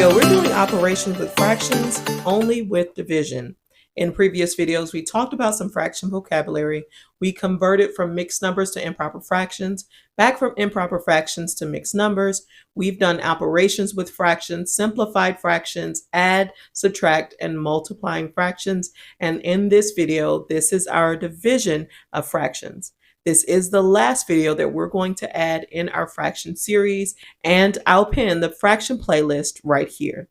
video, we're doing operations with fractions only with division. In previous videos, we talked about some fraction vocabulary. We converted from mixed numbers to improper fractions, back from improper fractions to mixed numbers. We've done operations with fractions, simplified fractions, add, subtract, and multiplying fractions. And in this video, this is our division of fractions. This is the last video that we're going to add in our fraction series, and I'll pin the fraction playlist right here.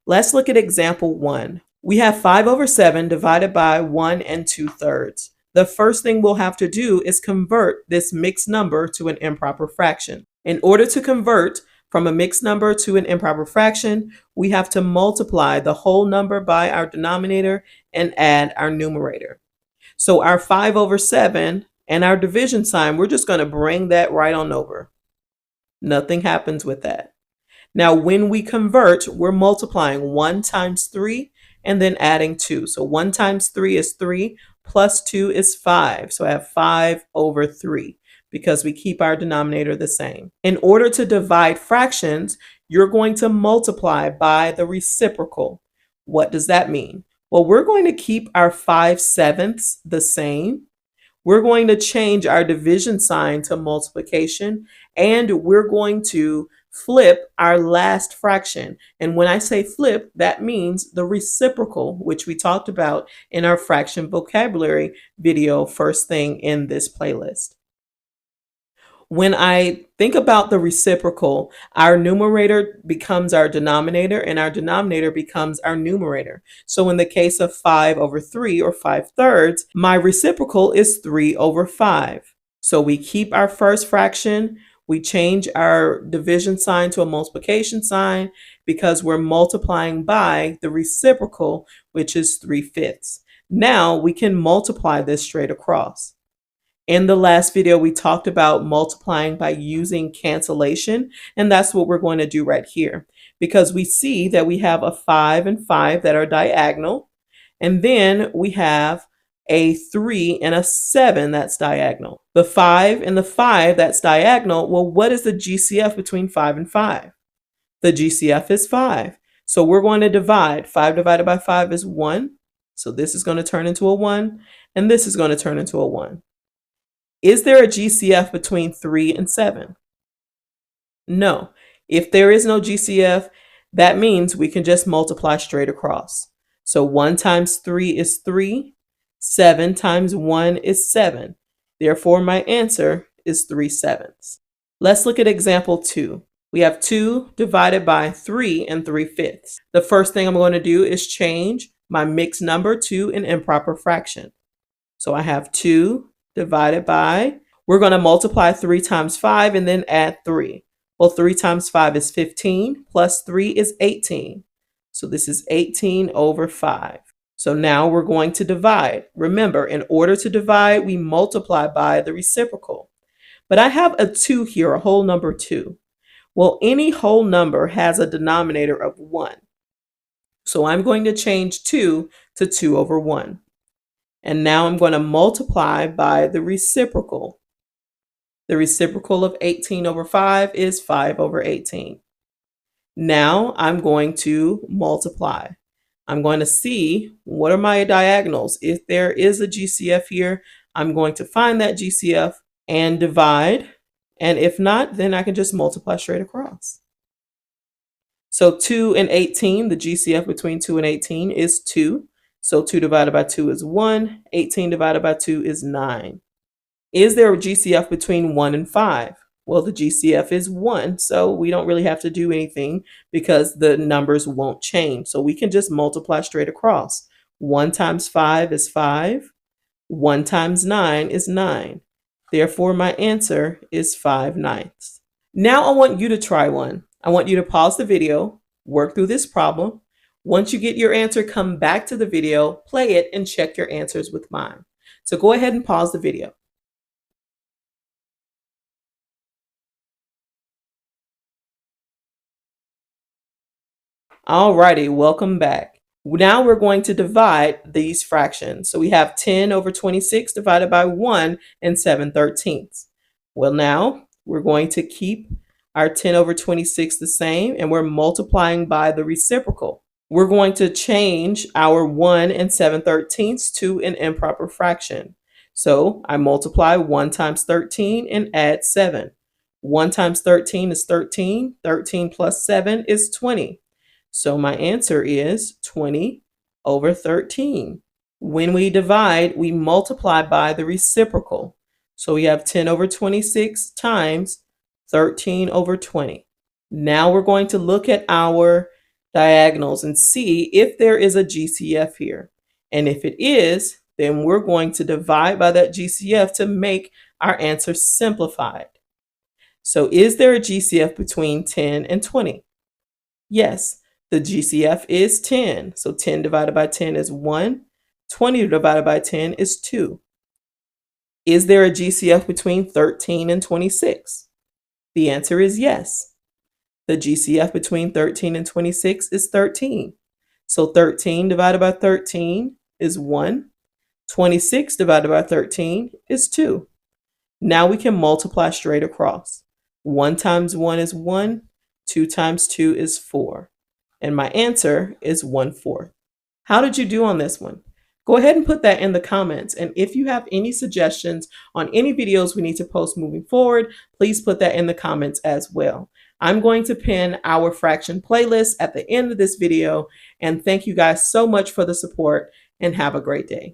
Let's look at example 1. We have 5/7 divided by 1 2/3. The first thing we'll have to do is convert this mixed number to an improper fraction. In order to convert from a mixed number to an improper fraction, we have to multiply the whole number by our denominator and add our numerator. So our 5/7 and our division sign, we're just going to bring that right on over. Nothing happens with that. Now, when we convert, we're multiplying 1 times 3 and then adding 2. So 1 times 3 is 3, plus 2 is 5. So I have 5/3 because we keep our denominator the same. In order to divide fractions, you're going to multiply by the reciprocal. What does that mean? Well, we're going to keep our 5/7 the same. We're going to change our division sign to multiplication, and we're going to flip our last fraction. And when I say flip, that means the reciprocal, which we talked about in our fraction vocabulary video first thing in this playlist. When I think about the reciprocal, our numerator becomes our denominator and our denominator becomes our numerator. So in the case of 5/3 or 5/3, my reciprocal is 3/5. So we keep our first fraction, we change our division sign to a multiplication sign because we're multiplying by the reciprocal, which is 3/5. Now we can multiply this straight across. In the last video, we talked about multiplying by using cancellation, and that's what we're going to do right here because we see that we have a 5 and 5 that are diagonal, and then we have a 3 and a 7 that's diagonal. The 5 and the 5 that's diagonal, well, what is the GCF between 5 and 5? The GCF is 5. So we're going to divide. 5 divided by 5 is 1. So this is going to turn into a 1, and this is going to turn into a 1. Is there a GCF between 3 and 7? No. If there is no GCF, that means we can just multiply straight across. So 1 times 3 is 3. 7 times 1 is 7. Therefore, my answer is 3/7. Let's look at example 2. We have 2 divided by 3 3/5. The first thing I'm going to do is change my mixed number to an improper fraction. So I have 2 divided by, we're going to multiply 3 times 5 and then add 3. Well, 3 times 5 is 15, plus 3 is 18. So this is 18/5. So now we're going to divide. Remember, in order to divide, we multiply by the reciprocal. But I have a 2 here, a whole number 2. Well, any whole number has a denominator of 1. So I'm going to change 2 to 2/1. And now I'm going to multiply by the reciprocal. The reciprocal of 18/5 is 5/18. Now I'm going to multiply. I'm going to see what are my diagonals. If there is a GCF here, I'm going to find that GCF and divide. And if not, then I can just multiply straight across. So 2 and 18, the GCF between 2 and 18 is 2. So 2 divided by 2 is 1. 18 divided by 2 is 9. Is there a GCF between 1 and 5? Well, the GCF is 1, so we don't really have to do anything because the numbers won't change. So we can just multiply straight across. 1 times 5 is 5. 1 times 9 is 9. Therefore, my answer is 5/9. Now I want you to try one. I want you to pause the video, work through this problem. Once you get your answer, come back to the video, play it, and check your answers with mine. So go ahead and pause the video. Alrighty, welcome back. Now we're going to divide these fractions. So we have 10/26 divided by 1 7/13. Well, now we're going to keep our 10 over 26 the same, and we're multiplying by the reciprocal. We're going to change our 1 and 7/13 to an improper fraction. So I multiply 1 times 13 and add 7. 1 times 13 is 13. 13 plus 7 is 20. So my answer is 20 over 13. When we divide, we multiply by the reciprocal. So we have 10 over 26 times 13 over 20. Now we're going to look at our diagonals and see if there is a GCF here. And if it is, then we're going to divide by that GCF to make our answer simplified. So is there a GCF between 10 and 20? Yes, the GCF is 10. So 10 divided by 10 is 1. 20 divided by 10 is 2. Is there a GCF between 13 and 26? The answer is yes. The GCF between 13 and 26 is 13. So 13 divided by 13 is 1. 26 divided by 13 is 2. Now we can multiply straight across. 1 times 1 is 1. 2 times 2 is 4. And my answer is 1/4. How did you do on this one? Go ahead and put that in the comments. And if you have any suggestions on any videos we need to post moving forward, please put that in the comments as well. I'm going to pin our fraction playlist at the end of this video. And thank you guys so much for the support and have a great day.